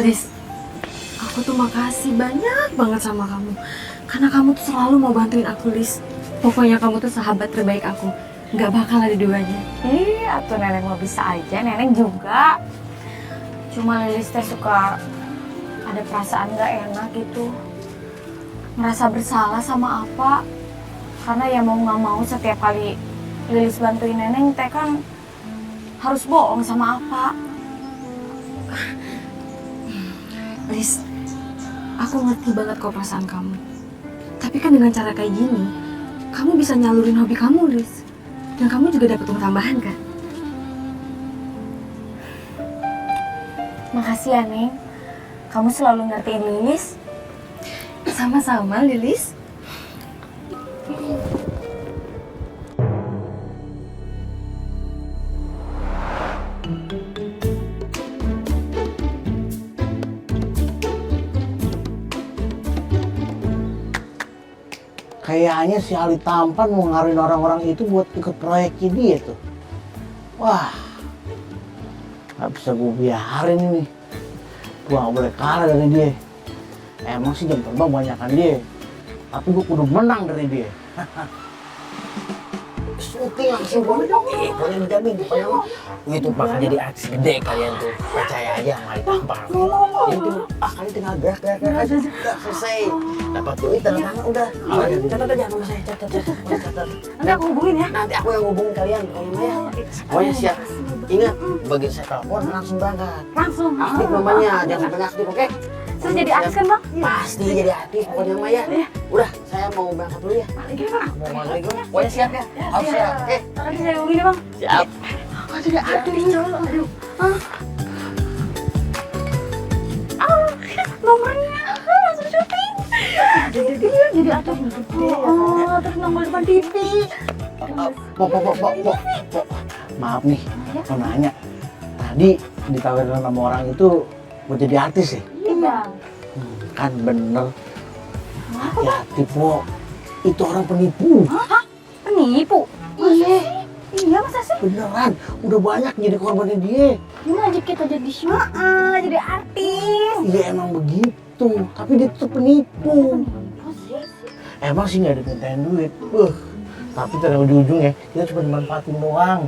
Riz, aku tuh makasih banyak banget sama kamu. Karena kamu tuh selalu mau bantuin aku, Riz. Pokoknya kamu tuh sahabat terbaik aku. Nggak bakal ada duanya. Atuh Neneng mau bisa aja, Neneng juga. Cuma Lilis teh suka ada perasaan gak enak gitu. Ngerasa bersalah sama apa. Karena ya mau gak mau setiap kali Lilis bantuin Neneng teh kan harus bohong sama apa. Riz, aku ngerti banget kok perasaan kamu. Tapi kan dengan cara kayak gini, kamu bisa nyalurin hobi kamu, Riz. Dan kamu juga dapat uang tambahan kan? Makasih ya, Neng. Kamu selalu ngertiin Lilis. Sama-sama, Lilis. Kayaknya si Ali Tampan mau ngaruhin orang-orang itu buat ikut proyeknya dia tuh. Wah, gak bisa gue biarin ini. Gue gak boleh kalah dari dia. Emang sih jam terbang banyakan dia, tapi gue kudu menang dari dia. Syuting langsung gue dong. Kalian jamin pokoknya mah itu bakal jadi artis gede kalian tuh. Percaya aja sama Ali Tampan. Jadi kalian tinggal gerak aja. Udah selesai. Dapat duit tanda tangan udah. Catat aja nama saya, catat. Nanti aku hubungin ya. Nanti aku yang hubungin kalian. Pokoknya siap. Ingat, begitu saya telepon langsung berangkat. Langsung. Aktif namanya, jangan sampai aktif, oke? Terus jadi artis kan, Bang? Pasti jadi aktif pokoknya mah ya. Udah, saya mau berangkat dulu ya. Mau balik dulu. Pokoknya siap ya. Harus siap, oke? Nanti saya hubungin ya, Bang. Siap. Kok jadi artis, cowok? Aduh. Nomornya langsung syuting. Jadi artis gede. Terus nongol depan TV. Pok. Maaf nih, mau nanya. Tadi ditawarin sama orang itu buat jadi artis ya? Iya. Kan bener. Hati-hati, Pok. Itu orang penipu. Hah? Penipu? Iya. Iya, masa sih? Beneran, udah banyak jadi korbannya dia. Dia ngajak kita jadi syuting, jadi artis. Iya emang begitu, tapi dia tuh penipu. Emang sih nggak dimintain duit, tapi dari ujung-ujungnya kita cuma dimanfaatin doang.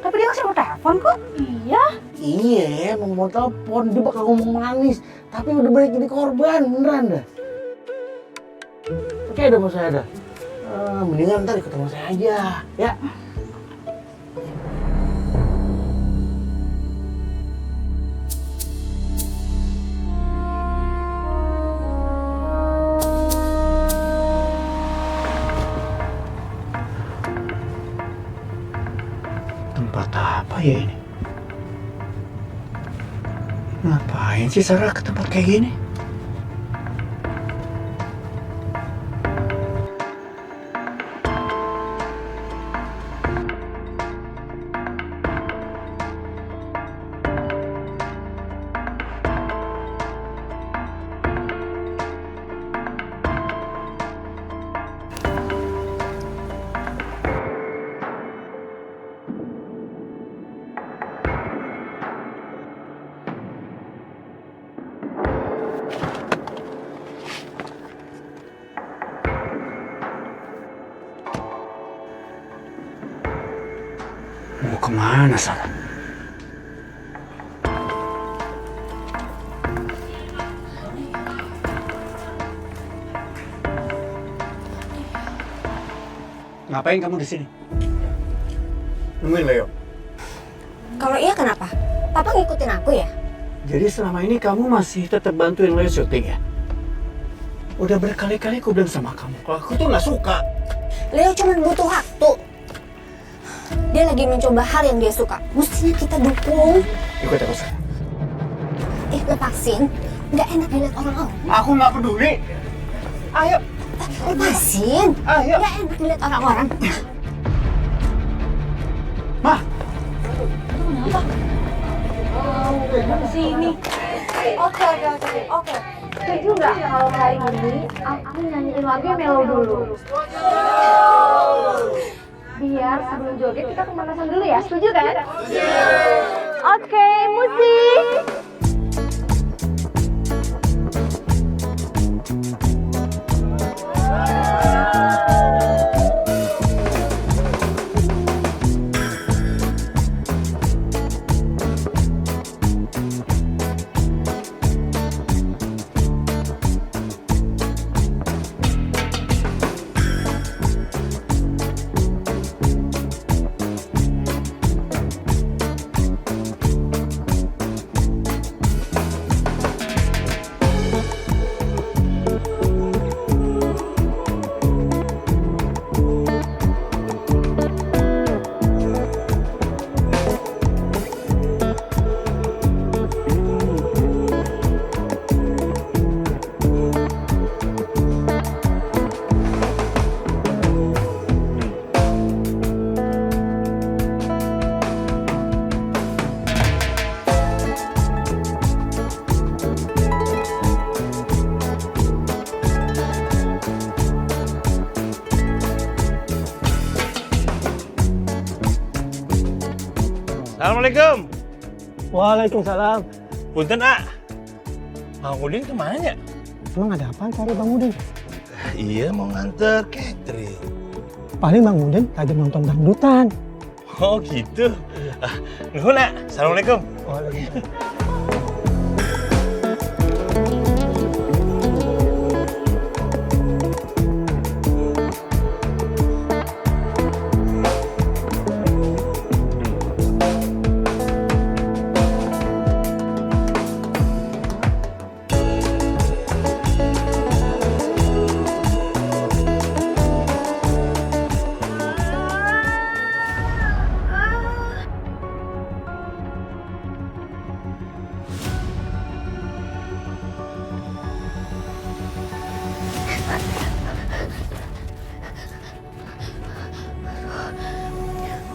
Tapi dia ngasih mau telepon kok. Iya. Iya, emang mau telepon, dia bakal ngomong manis, tapi udah balik jadi korban, beneran dah. Oke, udah mau saya dah. Mendingan ntar ikut sama saya aja, ya. Tempat apa ya ini? Ngapain sih Sarah ke tempat kayak gini? Mau kemana Sarah? Ngapain kamu di sini? Nungguin Leo. Kalau iya kenapa? Papa ngikutin aku ya? Jadi selama ini kamu masih tetap bantuin Leo syuting ya? Udah berkali-kali aku bilang sama kamu, kalau aku tuh nggak suka. Leo cuma butuh waktu. Dia lagi mencoba hal yang dia suka. Mestinya kita dukung. Ikut aku sana. Lepasin. Nggak enak dilihat orang-orang. Aku nggak peduli. Ayo. Lepasin. Ayo. Nggak enak dilihat orang-orang. Mah. Kesini. Oke. Setuju nggak kalau hari ini aku nyanyiin lagu yang melo dulu? Biar sebelum joget kita pemanasan dulu ya, setuju kan? Oke, musik. Assalamualaikum. Waalaikumsalam. Punten, A. Bang Udin kemana ya? Emang ada apa cari Bang Udin? Iya, mau nganter catering. Paling Bang Udin lagi nonton dangdutan. Oh, gitu. Nuhun, A. Assalamualaikum. Waalaikumsalam.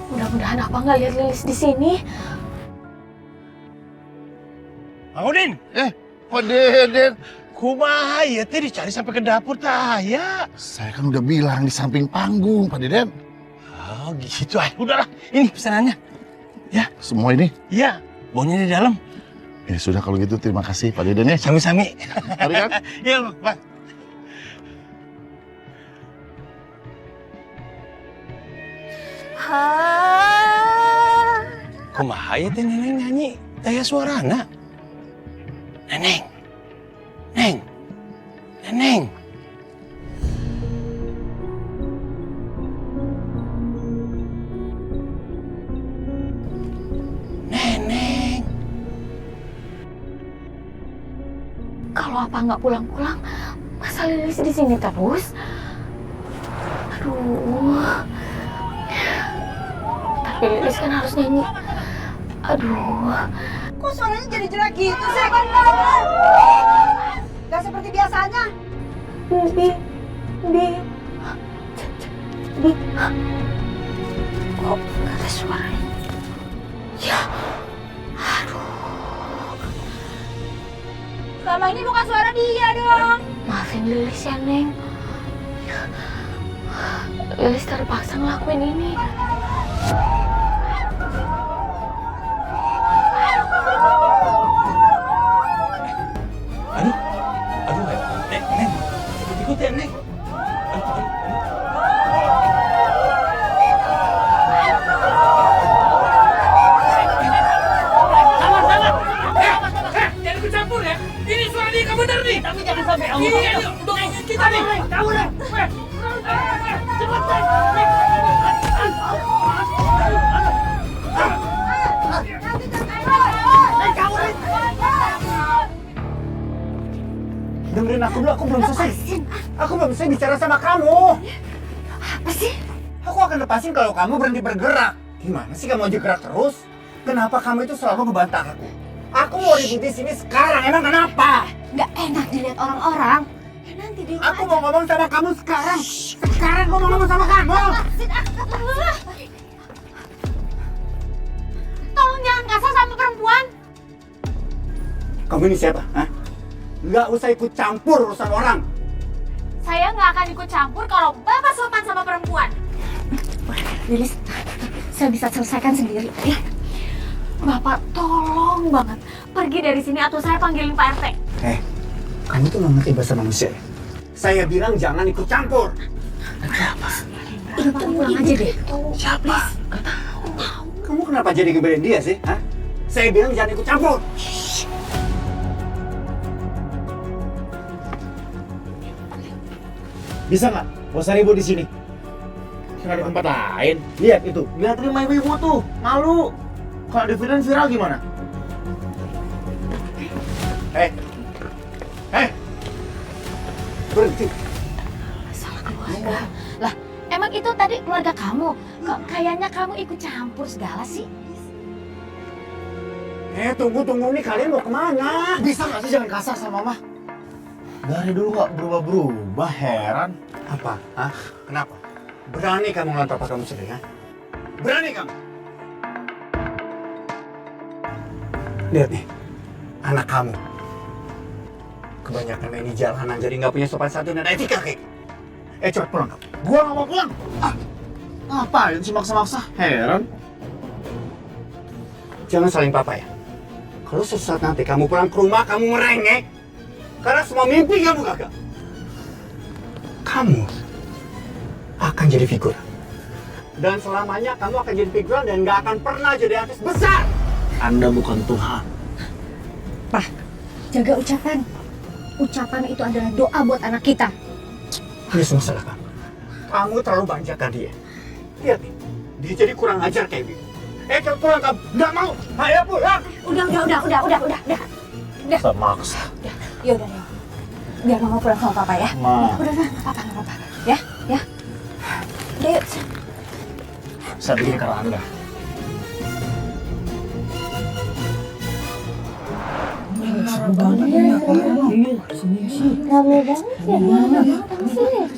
Mudah-mudahan apa nggak lihat Lilis di sini. Bang Udin, Pak Deden. kumaha ya teh dicari sampai ke dapur tah ya? Saya kan udah bilang di samping panggung, Pak Deden. Oh, gitu. Udahlah, ini pesanannya. Semua ini? Iya, baunya di dalam. Ya sudah kalau gitu terima kasih Pak Deden ya. Sami-sami. Mari kan? Iya, Pak. Kumaha ya teh Neneng nyanyi daya suarana? Neneng. Neng. Neneng. Neneng. Kalau apa nggak pulang-pulang, masa Lilis di sini terus? Aduh. Tapi Lilis kan harus nyanyi. Aduh. Kok suaranya jadi jelek gitu sih? Gak seperti biasanya. Bi. Kok nggak ada suaranya? Ya. Selama ini bukan suara dia dong. Maafin Lilis ya, Neng. Lilis terpaksa ngelakuin ini. Aduh, Neng. Ikut ya, Neng. Jangan ikut campur ya. Ini suara dia kamu bener nih. Tapi jangan sampai Allah. Iya, yuk. Kita nih. Kamu nih. Cepat, Dengerin aku dulu, aku belum selesai. Aku belum selesai bicara sama kamu. Apa sih? Aku akan lepasin kalau kamu berhenti bergerak. Gimana sih kamu aja gerak terus? Kenapa kamu itu selalu ngebantah aku? Aku mau ribut di sini sekarang, emang kenapa? Nggak enak dilihat orang-orang. Ya nanti dia Aku mau ngomong sama kamu sekarang. Sekarang aku mau ngomong sama kamu. Tolong jangan kasar sama perempuan. Kamu ini siapa? Hah? Nggak usah ikut campur urusan orang. Saya nggak akan ikut campur kalau Bapak sopan sama perempuan. Lilis, saya bisa selesaikan sendiri. Ya. Bapak tolong banget pergi dari sini atau saya panggilin Pak RT. Kamu tuh nggak ngerti bahasa manusia ya? Saya bilang jangan ikut campur. Udah Pak, pulang aja deh. Siapa? Kamu kenapa jadi ngebelain dia sih? Hah? Saya bilang jangan ikut campur. Bisa nggak? Gak usah ribut di sini. Nggak ada tempat lain. Lihat itu, lihat terima ibu-ibu tuh, malu. Kalau di film viral gimana? Berhenti. Salah keluarga. Lah, emang itu tadi keluarga kamu? Kok kayaknya kamu ikut campur segala sih? Tunggu nih, kalian mau kemana? Bisa nggak sih jangan kasar sama mama? Dari dulu nggak berubah-berubah, heran. Apa? Hah? Kenapa? Berani kamu ngelawan papa kamu sendiri, ha? Berani kamu? Lihat nih, anak kamu. Kebanyakan main di jalanan jadi nggak punya sopan santun dan etika kayak. Cepat pulang kamu. Gua nggak mau pulang. Ngapain sih maksa-maksa? Heran. jangan salahin papa ya. Kalau suatu saat nanti kamu pulang ke rumah, kamu merengek karena semua mimpi kamu gagal, kamu akan jadi figuran. Dan selamanya kamu akan jadi figuran dan gak akan pernah jadi artis besar. Anda bukan Tuhan. Pak, jaga ucapan. Ucapan itu adalah doa buat anak kita. Ini semua salah kamu. Kamu terlalu manjakan dia. Lihat nih, dia jadi kurang ajar kayak gitu. Kalau pulang kamu nggak mau, ayo pulang. Udah. Termaksa. Yaudah. Biar mama pulang sama papa ya. Ma. Udah, nggak apa-apa. Ya. Udah yuk. Saya bikin kalau Anda.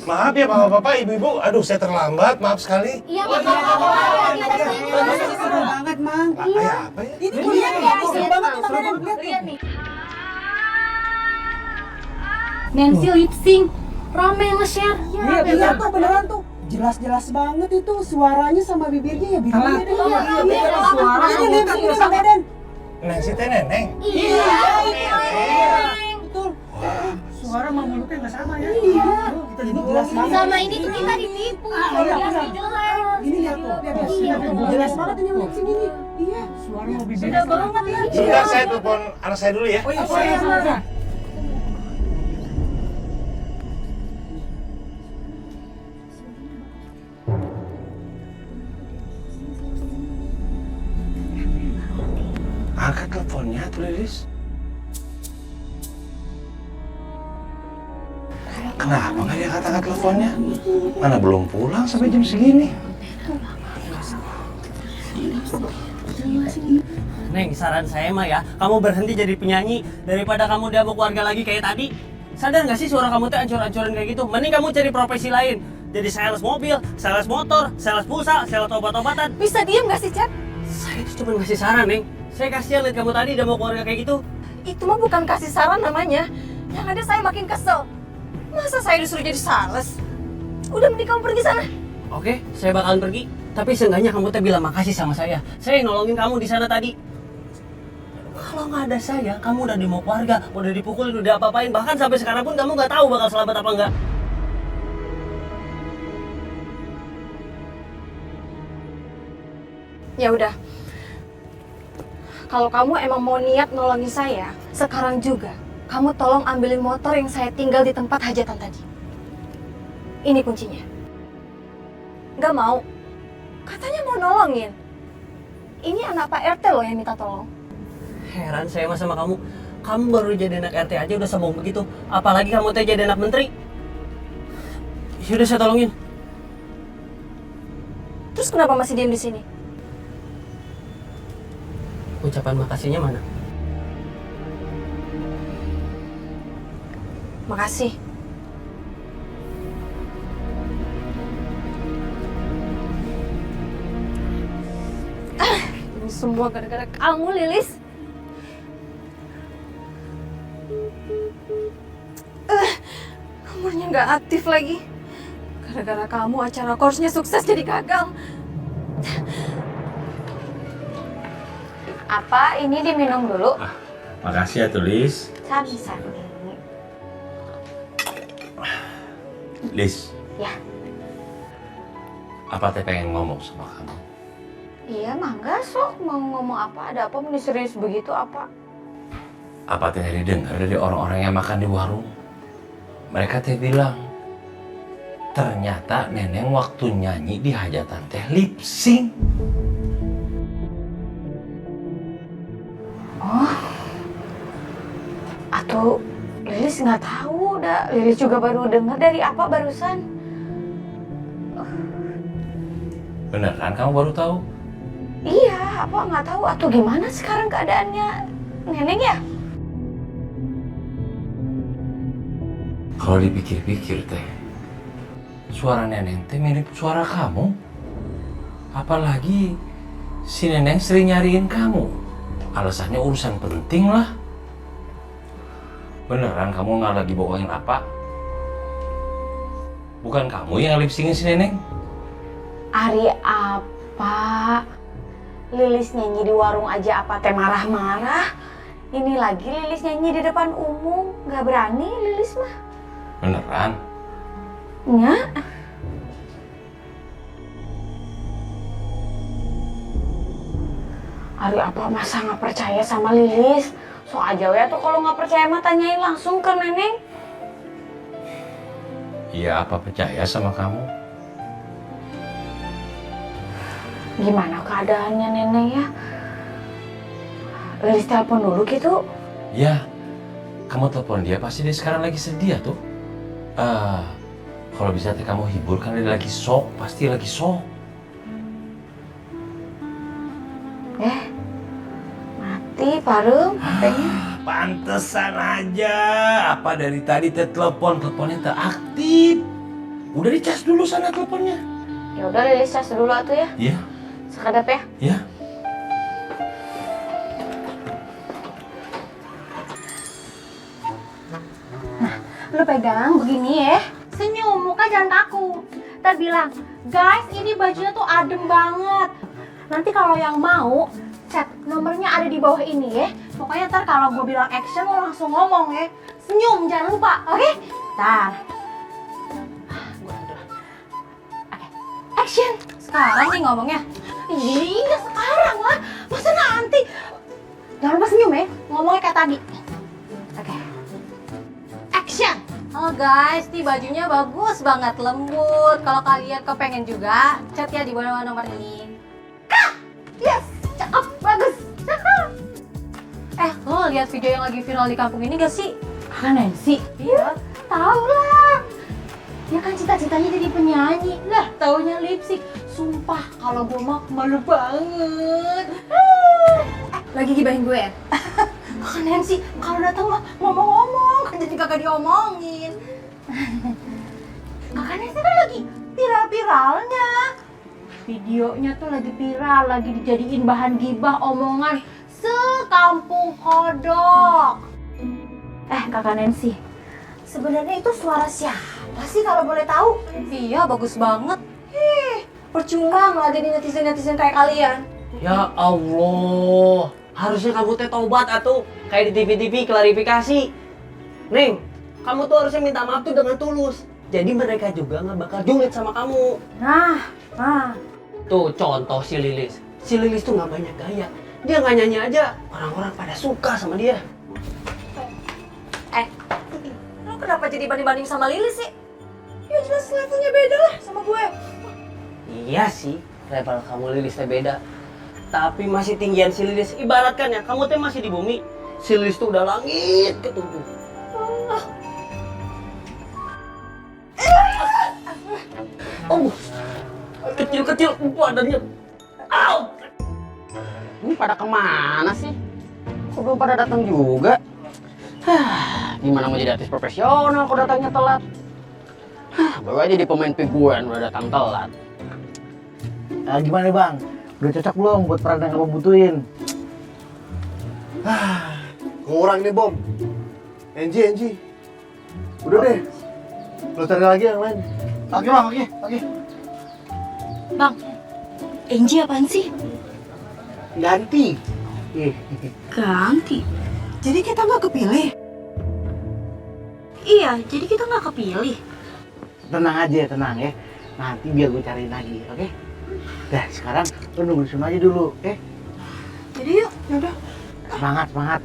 Maaf ya bapak-bapak, ibu-ibu. Aduh, saya terlambat. Maaf sekali. Iya, Banget, Mang. Kayak apa ya? Ini lihat ya, lihat nih. Nancy lip sync, rame yang nge-share. Iya tuh beneran tuh. Jelas-jelas banget itu suaranya sama bibirnya ya bibirnya deh. Iya, suaranya ini sama Den. Nancy teh neneng. Iya. Betul. Suara sama mulutnya nggak sama ya. Iya. Kita jadi jelas banget. Sama ini tuh kita ditipu. Jelas. Ini lihat tuh, lihat. Jelas banget ini lip sync ini. Iya, suara sama bibirnya. Udah banget ya. Sebentar, saya telepon anak saya dulu ya. Oh iya, suara. Angkat teleponnya tuh, Lilis. Kenapa nggak diangkat-angkat teleponnya? Mana belum pulang sampai jam segini? Neng, saran saya mah ya, kamu berhenti jadi penyanyi daripada kamu diamuk warga lagi kayak tadi. Sadar nggak sih suara kamu tuh ancur-ancuran kayak gitu? Mending kamu cari profesi lain. Jadi sales mobil, sales motor, sales pulsa, sales obat-obatan. Bisa diem gak sih, Cep? Saya itu cuma ngasih saran, Neng. Saya kasihan lihat kamu tadi diamuk warga kayak gitu. Itu mah bukan kasih saran namanya. Yang ada saya makin kesel. Masa saya disuruh jadi sales? Udah mending kamu pergi sana. Oke, saya bakalan pergi. Tapi seenggaknya kamu teh bilang makasih sama saya. Saya yang nolongin kamu di sana tadi. Kalau nggak ada saya, kamu udah dimok warga, udah dipukulin, udah apa-apain. Bahkan sampai sekarang pun kamu nggak tahu bakal selamat apa enggak. Ya udah. Kalau kamu emang mau niat nolongin saya, sekarang juga kamu tolong ambilin motor yang saya tinggal di tempat hajatan tadi. Ini kuncinya. Gak mau. Katanya mau nolongin. Ini anak Pak RT loh yang minta tolong. Heran saya mah sama kamu. Kamu baru jadi anak RT aja udah sombong begitu. Apalagi kamu teh jadi anak menteri. Yaudah saya tolongin. Terus kenapa masih diem di sini? Ucapan makasihnya mana? Makasih. Ini semua gara-gara kamu, Lilis. Nomornya nggak aktif lagi. Gara-gara kamu acara course-nya sukses jadi gagal. Apa ini diminum dulu? Makasih ya Tulis. Sami-sami. Lis, Ya. apa teh pengen ngomong sama kamu? Iya, mangga sok. Mau ngomong apa? Ada apa? Mau serius begitu apa? Apa teh didengar dari orang-orang yang makan di warung? Mereka teh bilang, ternyata neneng waktu nyanyi di hajatan teh lip sync. Oh, atau Lilis nggak tahu, Lilis juga baru dengar dari apa barusan. Beneran kamu baru tahu? Iya, apa nggak tahu atau gimana sekarang keadaannya Neneng ya? Kalau dipikir-pikir teh, suara neneng teh mirip suara kamu. Apalagi si neneng sering nyariin kamu. Alasannya urusan penting lah. Beneran kamu nggak lagi bohongin apa? Bukan kamu yang lip syncin si neneng? Ari apa? Lilis nyanyi di warung aja apa teh marah-marah. Ini lagi Lilis nyanyi di depan umum, nggak berani Lilis mah. Beneran? Nya. Ari apa masa nggak percaya sama Lilis? So aja ya tuh kalau nggak percaya mah tanyain langsung ke Neneng. Iya, apa percaya sama kamu? Gimana keadaannya Nenek ya? Lilis telepon dulu gitu. Ya, kamu telepon dia pasti dia sekarang lagi sedih ya tuh. Kalau bisa teh kamu hibur kan dia lagi shock, pasti lagi shock. Mati parum HP-nya. Pantesan aja, apa dari tadi teh teleponnya teh aktif. Udah dicas dulu sana teleponnya. Ya udah Lilis cas dulu atuh ya. Iya. Sekadap ya. Iya. Lu pegang begini ya. Senyum, muka jangan kaku. Ntar bilang, guys ini bajunya tuh adem banget. Nanti kalau yang mau, chat nomornya ada di bawah ini ya. Pokoknya ntar kalau gue bilang action lo langsung ngomong ya. Senyum, jangan lupa, oke? Ntar. Oke, action. Sekarang nih ngomongnya. Iya sekarang lah, masa nanti. Jangan lupa senyum ya, ngomongnya kayak tadi. Oke. Action. Halo guys, nih bajunya bagus banget, lembut. Kalau kalian kepengen juga, chat ya di bawah nomor ini. Kak! Yes! Cakep, bagus! Lo lihat video yang lagi viral di kampung ini gak sih? Kan Nancy. Iya, tau lah. Ya kan cita-citanya jadi penyanyi. Lah, taunya lipsik. Sumpah, kalau gue mah malu banget. Lagi gibahin gue ya? Kan Nancy, kalau datang mah ngomong-ngomong, kan jadi kagak diomongin. Kakak Nancy kan lagi viral-viralnya. Videonya tuh lagi viral, lagi dijadiin bahan gibah omongan sekampung kodok. Kakak Nancy. Sebenarnya itu suara siapa sih kalau boleh tahu? Iya, bagus banget. Percuma ngeladenin netizen-netizen kayak kalian. Ya Allah, harusnya kamu teh tobat atuh, kayak di TV-TV klarifikasi. Neng, kamu tuh harusnya minta maaf tuh dengan tulus. Jadi mereka juga nggak bakal julid sama kamu. Nah. Tuh contoh si Lilis. Si Lilis tuh nggak banyak gaya. Dia nggak nyanyi aja, orang-orang pada suka sama dia. Lo kenapa jadi banding-banding sama Lilis sih? Ya jelas levelnya beda lah sama gue. Iya sih, level kamu Lilis teh beda. Tapi masih tinggian si Lilis. Ibaratkan ya, kamu teh masih di bumi. Si Lilis tuh udah langit ketujuh. Kecil-kecil badannya. Au! Ini pada kemana sih? Kok belum pada datang juga? Gimana mau jadi artis profesional kok datangnya telat? Baru aja di pemain figuran udah datang telat. Gimana bang? Udah cocok belum buat peran yang kamu butuhin? Kurang nih Bom. Enji. Udah deh. Lo cari lagi yang lain. Oke bang, oke. Bang, Angie apaan sih? Ganti. Ganti? Jadi kita nggak kepilih? Iya, jadi kita nggak kepilih. Tenang aja, tenang ya. Nanti biar gue cariin lagi, oke? Dah, sekarang lu nunggu di sana aja dulu, oke? Jadi yuk, yaudah. Semangat.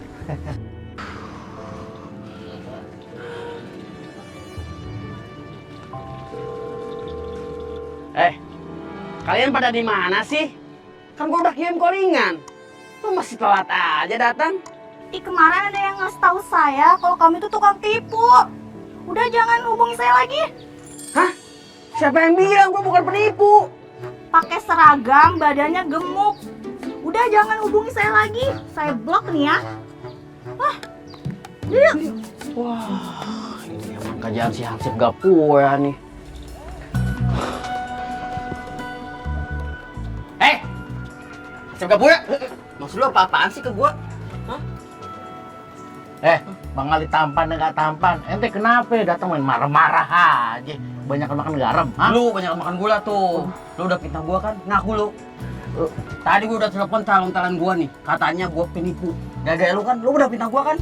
Kalian pada di mana sih? Kan gua udah kirim callingan. Lu masih telat aja datang. Kemarin ada yang ngasih tahu saya kalau kami itu tukang tipu. Udah jangan hubungi saya lagi. Hah? Siapa yang bilang gua bukan penipu? Pakai seragam, badannya gemuk. Udah jangan hubungi saya lagi. Saya blok nih ya. Wah, ini emang kerjaan si Hansip gak puas nih. Hansip gak puas? Maksud lu apa-apaan sih ke gua? Hah? Bang Ali tampan dan gak tampan. Ente kenapa datang main marah-marah aja? Banyak makan garam, ha? Lu banyak makan gula tuh. Lu udah fitnah gua kan? Ngaku lu. Tadi gue udah telepon talon-talon gue nih, katanya gue penipu. Gak lu kan, lu udah fitnah gue kan?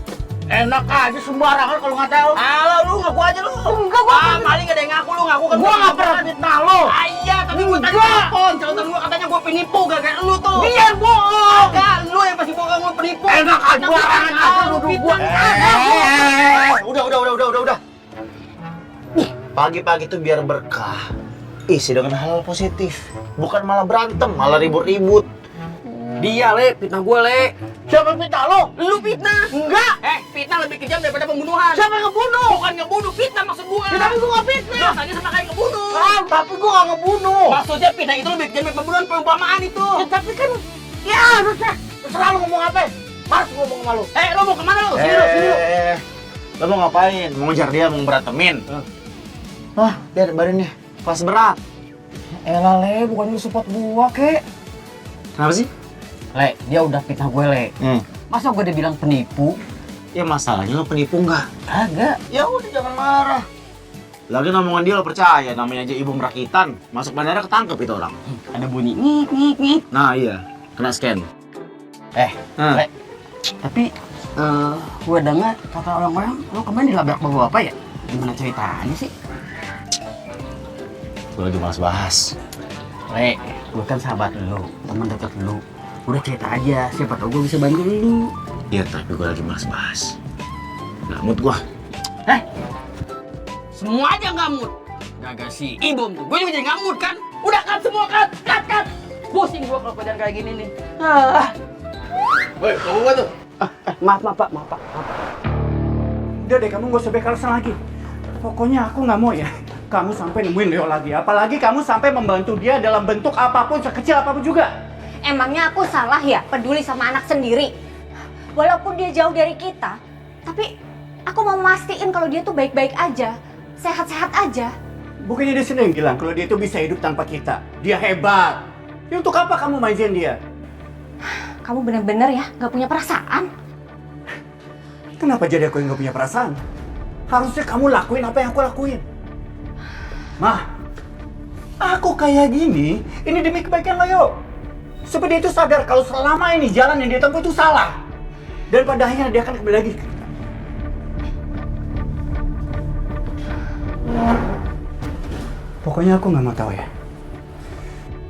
Enak aja sembarangan kalau nggak tahu. Alah lu ngaku aja lu. Enggak, gua maling ada yang ngaku lu ngaku kan. Gua nggak pernah fitnah lo. Iya, tapi gue tadi telepon, calon gue katanya gue penipu, gak lu tuh. Dia bohong. Enggak, lu yang pasti bohong, lu penipu. Enak aja sembarangan aja nuduh gua. Udah. Pagi-pagi tuh biar berkah. Isi dengan hal positif. Bukan malah berantem, malah ribut-ribut. Dia fitnah gue Siapa fitnah lo? Lu fitnah. Enggak. Fitnah lebih kejam daripada pembunuhan. Siapa yang ngebunuh? Bukan ngebunuh, fitnah maksud gua. Ya, tapi gua nggak fitnah. Dosanya sama kayak ngebunuh. Tapi gua nggak ngebunuh. Maksudnya fitnah itu lebih kejam dari pembunuhan, perumpamaan itu. Ya, tapi kan, ya harusnya. Terserah lu ngomong apa. Mars gua ngomong sama lu. Lu mau kemana lu? Sini lu. Lo mau ngapain? Mau ngejar dia, mau berantemin? Wah, lihat badannya. Kelas berat. Elah bukan lu support gua, Kek. Kenapa sih? Dia udah fitnah gue, Masa gue udah bilang penipu? Ya masalahnya lo penipu nggak? Kagak. Ya udah jangan marah. Lagi omongan dia lo percaya, namanya aja ibu merakitan. Masuk bandara ketangkep itu orang. Ada bunyi ngik. Nah iya, kena scan. Tapi gue dengar kata orang-orang lo kemarin dilabrak bawa apa ya? Gimana ceritanya sih? Gue lagi malas bahas. Gue kan sahabat lo, teman dekat lo. Udah cerita aja, siapa tau gue bisa bantu lu. Iya, tapi gue lagi malas bahas. Nggak mood gue. Semua aja nggak mood. Gagal si Ibom tuh, gue juga jadi nggak mood kan. Udah kan semua cut. Pusing gue kalau padan kayak gini nih. Woi, kamu apa tuh? Maaf pak. Udah deh, kamu gak usah bekalasan lagi. Pokoknya aku nggak mau ya kamu sampai nemuin Leo lagi. Apalagi kamu sampai membantu dia dalam bentuk apapun, sekecil apapun juga. Emangnya aku salah ya peduli sama anak sendiri? Walaupun dia jauh dari kita, tapi aku mau mastiin kalau dia tuh baik-baik aja, sehat-sehat aja. Bukannya dia sendiri yang bilang kalau dia itu bisa hidup tanpa kita. Dia hebat. Ya untuk apa kamu manjain dia? Kamu bener-bener ya gak punya perasaan? Kenapa jadi aku yang gak punya perasaan? Harusnya kamu lakuin apa yang aku lakuin. Mah, aku kayak gini, ini demi kebaikan Leo. Supaya dia itu sadar kalau selama ini jalan yang dia tempuh itu salah. Dan pada akhirnya dia akan kembali lagi. Pokoknya aku nggak mau tahu ya.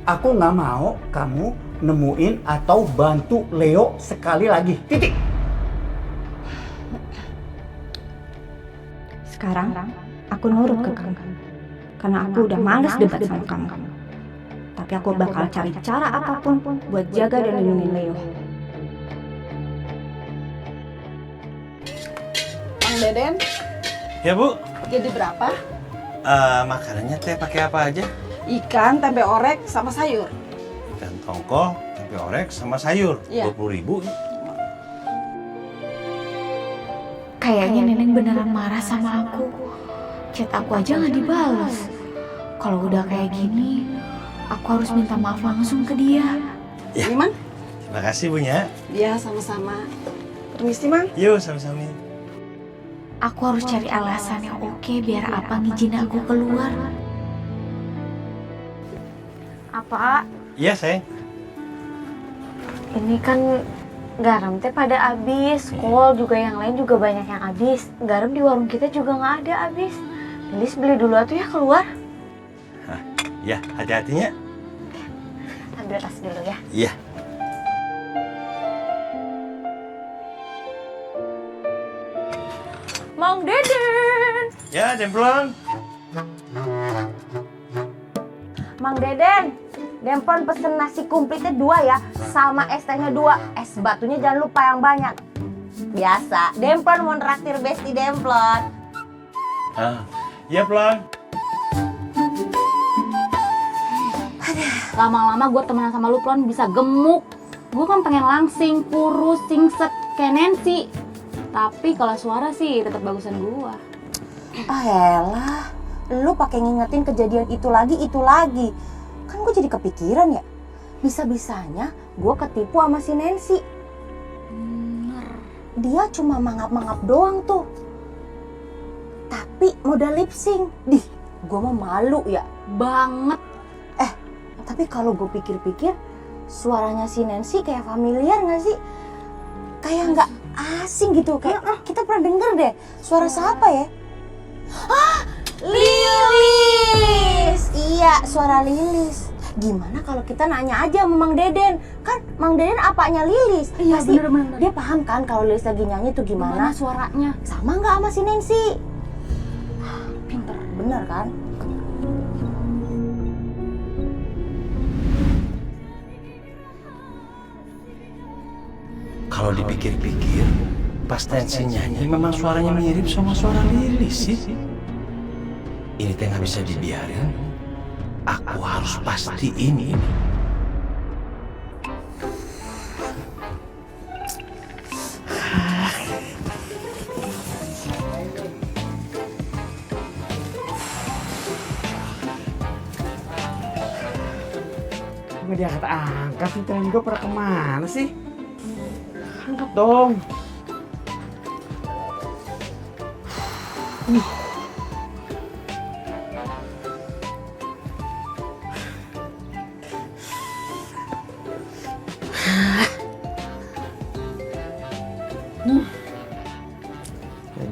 Aku nggak mau kamu nemuin atau bantu Leo sekali lagi. Titik. Sekarang aku nurut ke kamu. Karena aku udah males debat sama kamu. Tapi aku bakal cari cara apapun buat jaga dan lindungi Leo. Bang Deden, Ya Bu, jadi berapa? makanannya teh pakai apa aja? Ikan, tempe orek, sama sayur. Ikan tongkol, tempe orek, sama sayur. Iya. 20.000. Kayaknya Neneng beneran marah sama aku. Chat aku aja nggak dibalas. Kalau udah kayak gini, aku harus minta maaf langsung ke dia. Ya. Iman? Terima kasih Bu ya. Iya, sama-sama. Permisi, Mang. Yuk sama-sama. Aku harus cari alasan yang oke biar apa ngizin aku keluar. Apa? Iya sayang. Ini kan garam teh pada habis, kol juga yang lain juga banyak yang habis. Garam di warung kita juga nggak ada habis. Lilis beli dulu atuh ya keluar. Ya, hati-hatinya. Ambil tas dulu ya. Iya. Mang Deden. Ya, Demplon. Mang Deden, Demplon pesen nasi kumplitnya 2 ya, sama es tehnya 2. Es batunya jangan lupa yang banyak. Biasa, Demplon mau traktir Besti Demplon. Iya, Plon. Lama-lama gue temenan sama lu Plon bisa gemuk. Gue kan pengen langsing, kurus, singset, kayak Nancy. Tapi kalau suara sih tetap bagusan gue. Ah elah, lu pakai ngingetin kejadian itu lagi. Kan gue jadi kepikiran ya. Bisa-bisanya gue ketipu sama si Nancy. Dia cuma mangap-mangap doang tuh. Tapi modal lip sync. Dih, gue mau malu ya. Banget. Tapi kalau gue pikir-pikir, suaranya si Nancy kayak familiar nggak sih? Kayak nggak asing gitu, kayak kita pernah denger deh. Suara siapa ya? Ah, Lilis! Iya, suara Lilis. Gimana kalau kita nanya aja sama Mang Deden? Kan Mang Deden apanya Lilis? Iya, Pasti bener-bener. dia paham kan kalau Lilis lagi nyanyi tuh gimana? suaranya? Sama nggak sama si Nancy? Pinter, bener kan? Kalau dipikir-pikir, pas Nancy nyanyi memang suaranya mirip sama suara Lilis sih. Ini teh nggak bisa dibiarin. Aku harus pastiin ini. Nggak diangkat-angkat sih, tangan gue pada kemana sih? Angkat dong.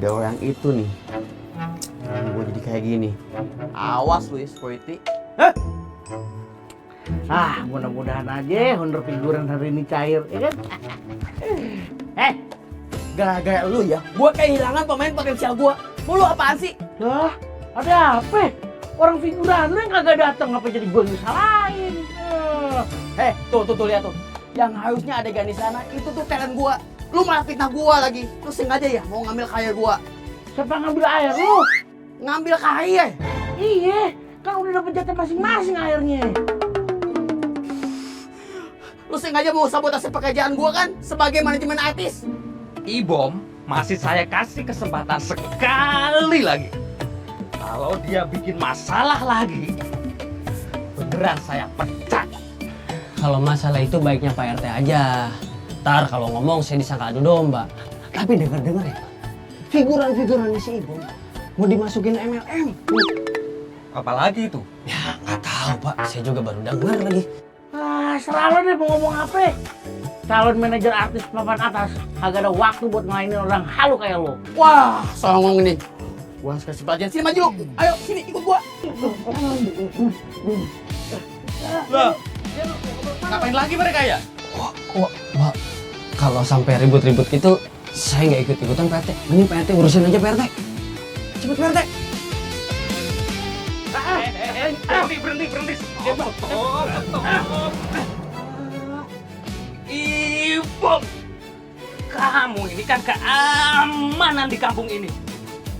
Gawe yang itu nih, gue jadi kayak gini. Awas lu ya, security. Mudah-mudahan aja honor figuran hari ini cair, ya kan? Gara-gara lu ya, gua kehilangan pemain potensial gua. Mau lu apaan sih? Lah, ada apa? Orang figuran lu yang kagak datang, apa jadi gua nyusalahin? Tuh lihat tuh. Yang harusnya adegan di sana itu tuh talent gua. Lu malah fitnah gua lagi. Lu sengaja ya mau ngambil karir gua. Siapa ngambil air lu? Ngambil karir? Iya, kan udah dapet jatah masing-masing airnya. Lu sengaja mau sabotase pekerjaan gua kan sebagai manajemen artis. Ibom masih saya kasih kesempatan sekali lagi. Kalau dia bikin masalah lagi, beneran saya pecat. Kalau masalah itu baiknya Pak RT aja. Ntar kalau ngomong saya disangka adu domba. Tapi denger-denger ya, figuran-figurannya si Ibom mau dimasukin MLM. Apalagi itu? Ya nggak tahu Pak, saya juga baru denger lagi. Serah lo nih mau ngomong apa? Calon manajer artis papan atas agak ada waktu buat ngelainin orang halu kayak lo. Wah, songong nih. Gua harus kasih pelajaran. Sini maju lu. Ayo, sini ikut gua. Lah, ngapain lagi mereka ya? Pak, kalau sampai ribut-ribut gitu, saya nggak ikut-ikutan Pak RT. Mending Pak RT urusin aja Pak RT. Cepet Pak RT. Berhenti. Ibom, kamu ini kan keamanan di kampung ini.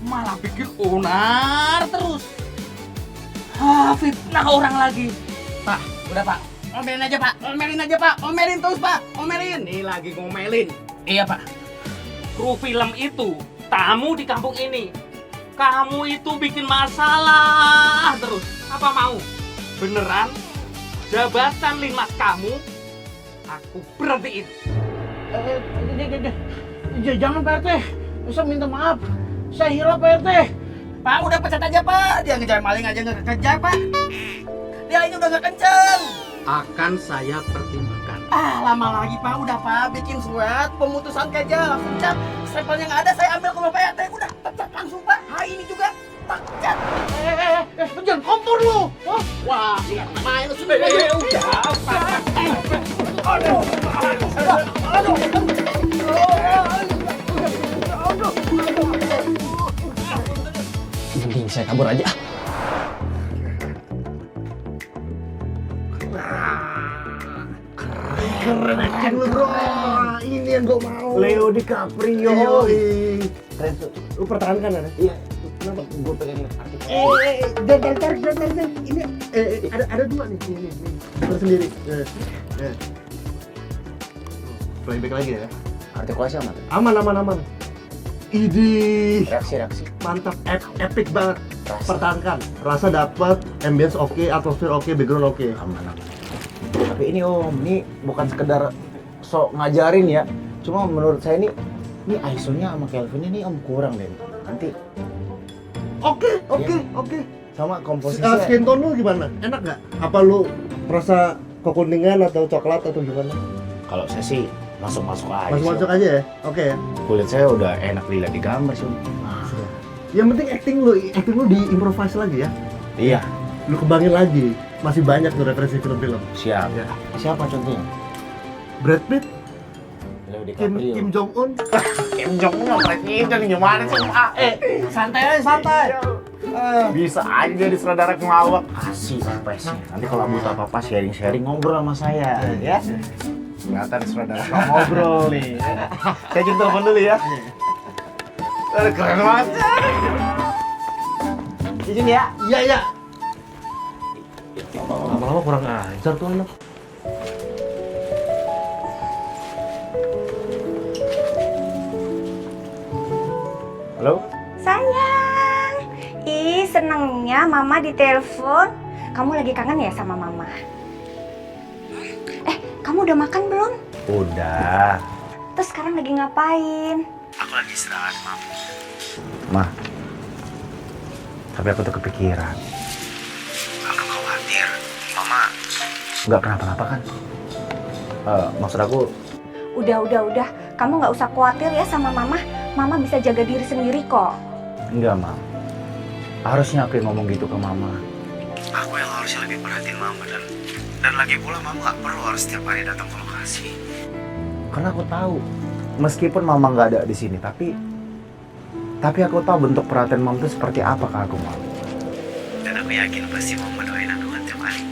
Malah bikin onar terus. Fitnah orang lagi. Pak, udah Pak. Omelin aja Pak. Omelin terus Pak. Omelin. Nih lagi ngomelin. Iya Pak, kru film itu tamu di kampung ini. Kamu itu bikin masalah terus. Apa mau? Beneran? Jabatan linmas kamu aku berhentiin. Jangan Pak RT. Bisa minta maaf. Saya hilaf Pak RT. Pak, udah pecat aja Pak. Dia ngejar maling aja nggak kejar Pak. Dia ini udah nggak kenceng. Akan saya pertimbangkan. Lama lagi Pak. Udah Pak. Bikin surat pemutusan kerja. Langsung cat. Stempelnya nggak ada. Saya ambil ke Pak RT. Udah pecat langsung Pak. Hari ini juga. Tak pecat. Jangan kompor lu. Wah, main lu sudah. Udah, Pak. Aduh. Mending saya kabur aja. Keren acting lu bro. Ini yang gue mau. Leo DiCaprio. Keren tuh. Lu pertahankan ada? Iya. Kenapa? Gue pengen artikel. Jangan tarik. Ini ada dua nih. Ini. Tersendiri. Playback lagi ya. Artikulasi aman? Aman. Idih. Reaksi. Mantap, epic banget. Pertahankan. Rasa dapat, ambience oke, atmosfer oke, background oke. Aman. Tapi ini Om, ini bukan sekedar sok ngajarin ya. Cuma menurut saya ini ISO-nya sama Kelvin ini Om kurang deh. Nanti. Oke. Sama komposisinya. Skin tone lu gimana? Enak nggak? Apa lu merasa kekuningan atau coklat atau gimana? Kalau saya sih masuk-masuk aja. Masuk-masuk aja ya? Oke ya? Kulit saya udah enak dilihat di gambar sih. Yang penting acting lu diimprovise lagi ya? Iya. Lu kembangin lagi. Masih banyak tuh referensi film-film. Siap. Ya. Siapa contohnya? Brad Pitt, Leo Kim Jong Un. Kim Jong Un presiden gimana sih? Santai aja, santai. Bisa aja jadi sutradara ngelawak. Kasih space-nya. Nanti kalau butuh apa-apa sharing-sharing ngobrol sama saya, ya. Kelihatan sutradara suka ngobrol nih. Saya jadi telepon dulu ya. Keren banget. Izin ya. Iya, iya. Lama-lama kurang ajar tuh anak. Halo? Sayang, ih senengnya mama ditelepon. Kamu lagi kangen ya sama mama? Kamu udah makan belum? Udah. Terus sekarang lagi ngapain? Aku lagi istirahat, Ma. Tapi aku tuh kepikiran. Aku khawatir, Mama nggak kenapa-napa kan? Maksud aku... Udah. Kamu nggak usah khawatir ya sama mama. Mama bisa jaga diri sendiri kok. Enggak, Ma. Harusnya aku yang ngomong gitu ke Mama. Aku yang harusnya lebih perhatiin Mama dan lagi pula Mama nggak perlu harus setiap hari datang ke lokasi. Karena aku tahu, meskipun Mama nggak ada di sini, tapi aku tahu bentuk perhatian Mama itu seperti apa ke aku, Mama. Dan aku yakin pasti Mama doain aku kan tiap hari.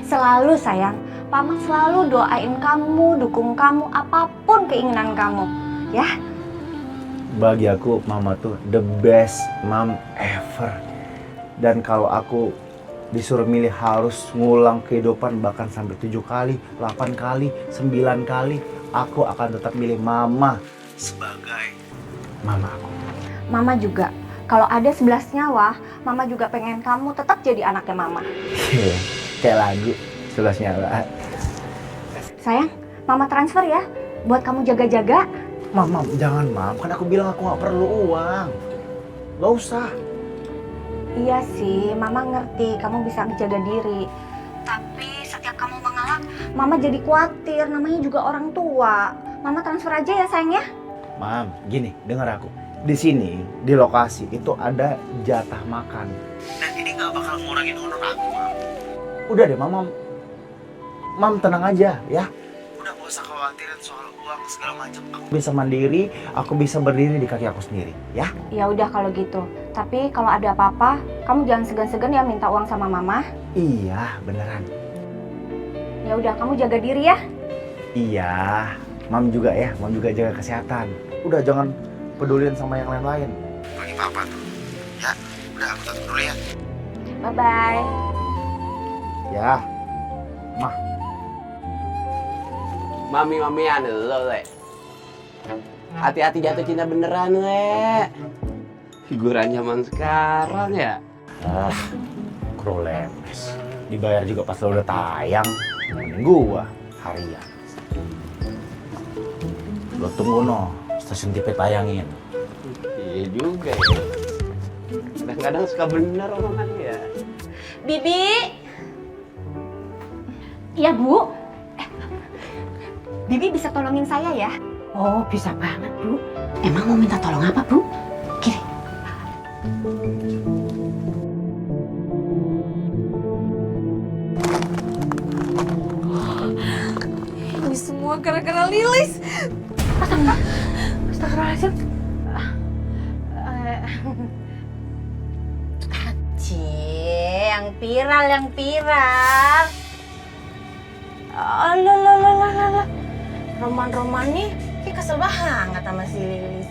Selalu sayang. Mama selalu doain kamu, dukung kamu, apapun keinginan kamu. Ya? Bagi aku, Mama tuh the best mom ever. Dan kalau aku disuruh milih harus ngulang kehidupan bahkan sampai 7 kali, 8 kali, 9 kali, aku akan tetap milih Mama sebagai Mama aku. Mama juga. Kalau ada 11 nyawa, Mama juga pengen kamu tetap jadi anaknya Mama. Kayak lagu 11 nyawa. Sayang, Mama transfer ya, buat kamu jaga-jaga. Mam, jangan Mam, kan aku bilang aku gak perlu uang. Gak usah. Iya sih, Mama ngerti kamu bisa menjaga diri. Tapi setiap kamu mengalah, Mama jadi khawatir, namanya juga orang tua. Mama transfer aja ya sayang ya. Mam, gini, dengar aku. Di sini, di lokasi, itu ada jatah makan. Dan ini gak bakal ngurangin honor aku, Mam. Udah deh, Mam tenang aja, ya. Udah gak usah khawatirin soal uang segala macam. Aku bisa mandiri, aku bisa berdiri di kaki aku sendiri, ya. Ya udah kalau gitu. Tapi kalau ada apa-apa, kamu jangan segan-segan ya minta uang sama Mama. Iya, beneran. Ya udah, kamu jaga diri ya. Iya, Mam juga ya, Mam juga jaga kesehatan. Udah jangan pedulin sama yang lain-lain. Bagi Papa tuh, ya. Udah aku tutup dulu ya. Bye-bye. Ya, Mah. Mami-mamian lo, Le. Hati-hati jatuh cinta beneran, Le. Figuran zaman sekarang ya. Kru lemes. Dibayar juga pas lo udah tayang. Mending gua harian. Lo tunggu no, stasiun TV tayangin. Iya juga ya. Kadang-kadang suka bener omongannya ya. Bibi. Iya, Bu. Bibi bisa tolongin saya ya? Oh, bisa banget, Bu. Emang mau minta tolong apa, Bu? Kiri. Ini semua gara-gara Lilis. Astagfirullahaladzim. Yang viral. Alah. Roman-roman nih, kayak kesel banget sama si Lilis.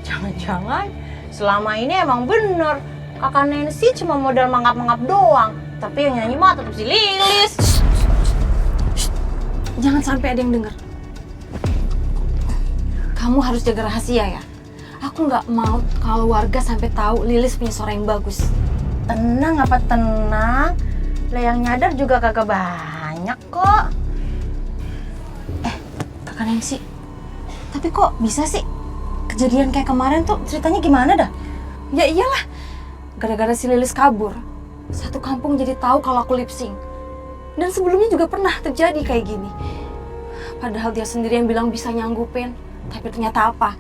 Jangan-jangan selama ini emang bener kakak Nancy cuma modal mangap-mangap doang, tapi yang nyanyi mah tetap si Lilis. Jangan sampai ada yang dengar. Kamu harus jaga rahasia ya. Aku nggak mau kalau warga sampai tahu Lilis punya suara yang bagus. Tenang apa tenang, lah yang nyadar juga kagak banyak kok. Kakak Nancy, tapi kok bisa sih kejadian kayak kemarin tuh ceritanya gimana dah? Ya iyalah, gara-gara si Lilis kabur, satu kampung jadi tahu kalau aku lip sync. Dan sebelumnya juga pernah terjadi kayak gini. Padahal dia sendiri yang bilang bisa nyanggupin. Tapi ternyata apa?